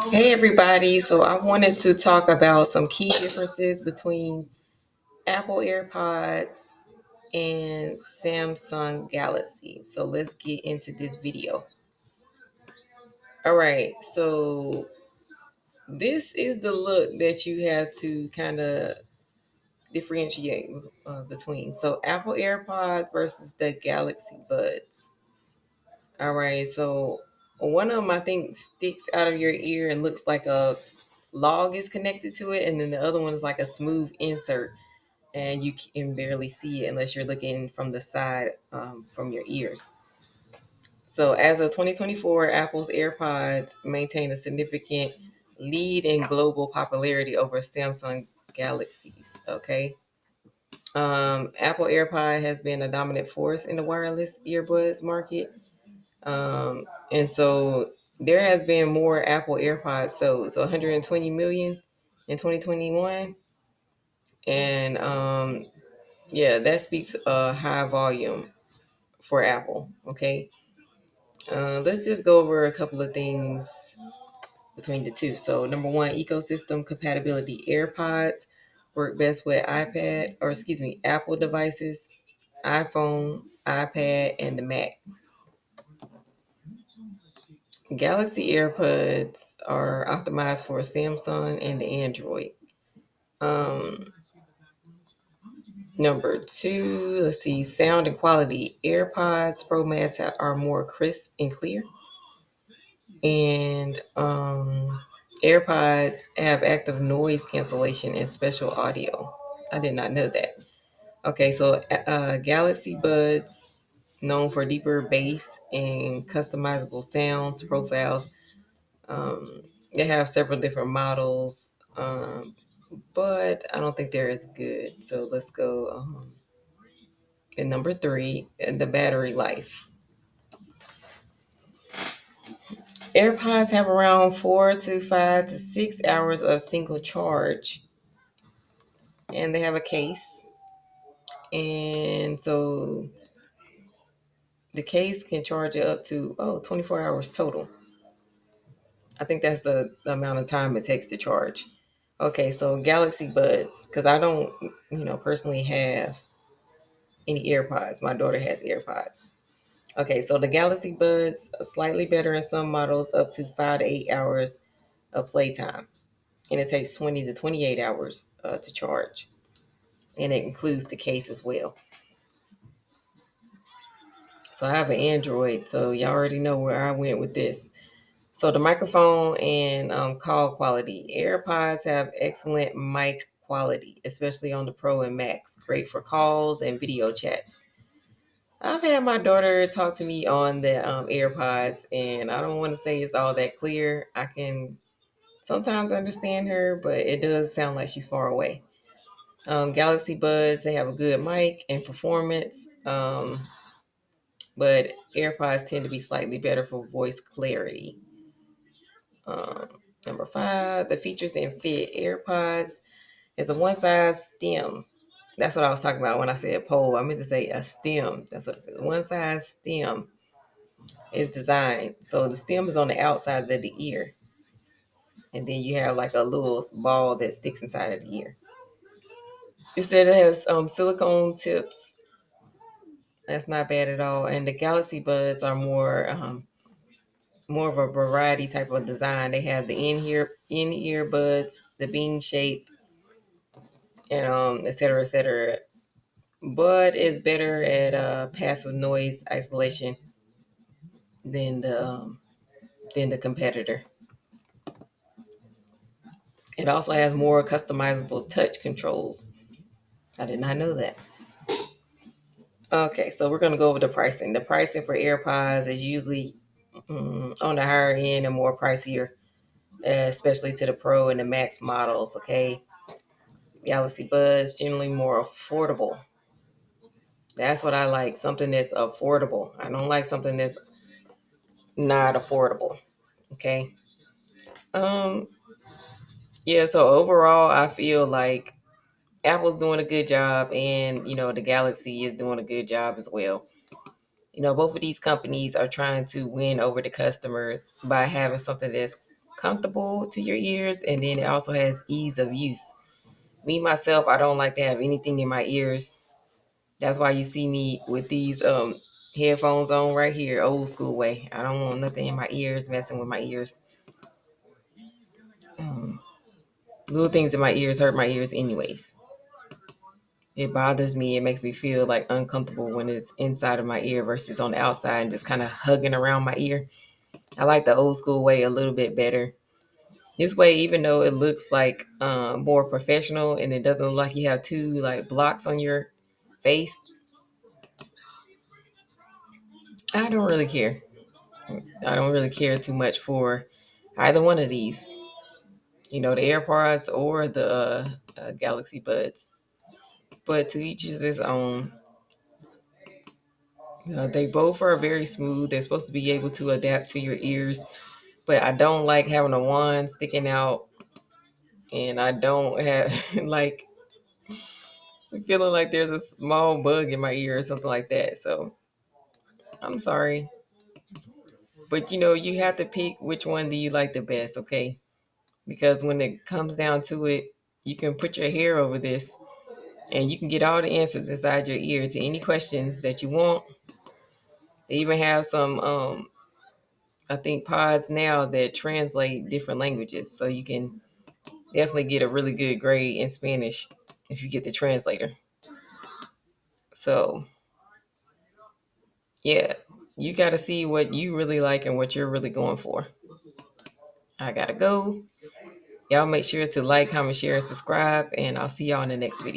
Hey everybody, so I wanted to talk about some key differences between Apple AirPods and Samsung Galaxy. So let's get into this video. All right, so this is the look that you have to kind of differentiate between. So Apple AirPods versus the Galaxy Buds. All right, so one of them I think sticks out of your ear and looks like a log is connected to it, and then the other one is like a smooth insert, and you can barely see it unless you're looking from the side from your ears. So, as of 2024, Apple's AirPods maintain a significant lead in global popularity over Samsung Galaxies. Okay. Apple AirPod has been a dominant force in the wireless earbuds market. And so there has been more Apple AirPods sold. So 120 million in 2021. And yeah, that speaks a high volume for Apple. Okay. Let's just go over a couple of things between the two. So, number one, ecosystem compatibility. AirPods work best with Apple devices, iPhone, iPad, and the Mac. Galaxy AirPods are optimized for Samsung and the Android. Um, Number two, let's see, sound and quality. AirPods Pro Max are more crisp and clear, and AirPods have active noise cancellation and special audio. I did not know that. Okay, so Galaxy Buds, known for deeper bass and customizable sounds profiles. They have several different models, but I don't think they're as good. So let's go. And number three, the battery life. AirPods have around 4 to 5 to 6 hours of single charge, and they have a case. And so the case can charge it up to 24 hours total. I think that's the amount of time it takes to charge. Okay, so Galaxy Buds, because I don't, personally have any AirPods. My daughter has AirPods. Okay, so the Galaxy Buds are slightly better in some models, up to 5 to 8 hours of playtime. And it takes 20 to 28 hours to charge. And it includes the case as well. So I have an Android, so y'all already know where I went with this. So the microphone and call quality. AirPods have excellent mic quality, especially on the Pro and Max. Great for calls and video chats. I've had my daughter talk to me on the AirPods, and I don't want to say it's all that clear. I can sometimes understand her, but it does sound like she's far away. Galaxy Buds, they have a good mic and performance, but AirPods tend to be slightly better for voice clarity. Um, Number five, the features and fit. AirPods is a one size stem. That's what I was talking about when I said pole. I meant to say a stem. That's what it says. One size stem is designed. So the stem is on the outside of the ear. And then you have like a little ball that sticks inside of the ear. It said it has silicone tips. That's not bad at all. And the Galaxy Buds are more of a variety type of design. They have the in ear buds, the bean shape, and et cetera, et cetera. But it's better at passive noise isolation than the competitor. It also has more customizable touch controls. I did not know that. Okay, so we're going to go over the pricing. The pricing for AirPods is usually on the higher end and more pricier, especially to the Pro and the Max models. Okay, Galaxy Buds generally more affordable. That's what I like. Something that's affordable. I don't like something that's not affordable. Okay. Um. Yeah. So overall, I feel like Apple's doing a good job, and the Galaxy is doing a good job as well. Both of these companies are trying to win over the customers by having something that's comfortable to your ears, and then it also has ease of use. Me myself, I don't like to have anything in my ears. That's why you see me with these headphones on right here, old school way. I don't want nothing in my ears messing with my ears. Little things in my ears hurt my ears anyways. It bothers me. It makes me feel like uncomfortable when it's inside of my ear versus on the outside and just kind of hugging around my ear. I like the old school way a little bit better. This way, even though it looks like more professional and it doesn't look like you have two like blocks on your face, I don't really care. I don't really care too much for either one of these. The AirPods or the Galaxy Buds. But to each is his own. They both are very smooth. They're supposed to be able to adapt to your ears, but I don't like having a wand sticking out, and I don't have like feeling like there's a small bug in my ear or something like that. So I'm sorry, but you have to pick which one do you like the best, okay? Because when it comes down to it, you can put your hair over this, and you can get all the answers inside your ear to any questions that you want. They even have some I think pods now that translate different languages, so you can definitely get a really good grade in Spanish if you get the translator. So yeah, you got to see what you really like and what you're really going for. I gotta go. Y'all make sure to like, comment, share, and subscribe, and I'll see y'all in the next video.